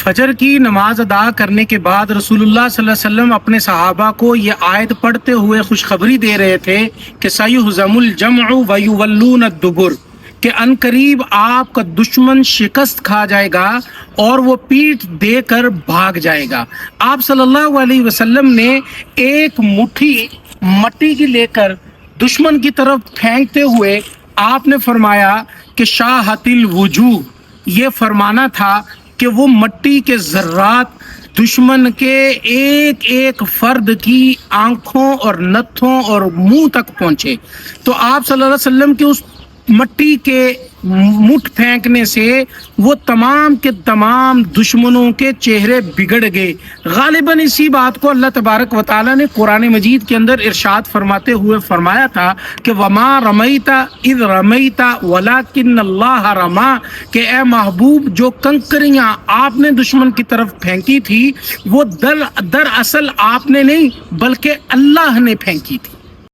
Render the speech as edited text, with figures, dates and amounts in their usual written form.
فجر کی نماز ادا کرنے کے بعد رسول اللہ صلی اللہ علیہ وسلم اپنے صحابہ کو یہ آیت پڑھتے ہوئے خوشخبری دے رہے تھے کہ سیہزم الجمع ویولون الدبر، کہ ان قریب آپ کا دشمن شکست کھا جائے گا اور وہ پیٹھ دے کر بھاگ جائے گا۔ آپ صلی اللہ علیہ وسلم نے ایک مٹھی مٹی کی لے کر دشمن کی طرف پھینکتے ہوئے آپ نے فرمایا کہ شاہت الوجوہ، یہ فرمانا تھا کہ وہ مٹی کے ذرات دشمن کے ایک ایک فرد کی آنکھوں اور نتھوں اور منہ تک پہنچے۔ تو آپ صلی اللہ علیہ وسلم کے اس مٹی کے مٹھ پھینکنے سے وہ تمام کے تمام دشمنوں کے چہرے بگڑ گئے۔ غالباً اسی بات کو اللہ تبارک و تعالیٰ نے قرآن مجید کے اندر ارشاد فرماتے ہوئے فرمایا تھا کہ وما رمیت اذ رمیت ولکن اللہ رما، کہ اے محبوب جو کنکریاں آپ نے دشمن کی طرف پھینکی تھی وہ دراصل آپ نے نہیں بلکہ اللہ نے پھینکی تھی۔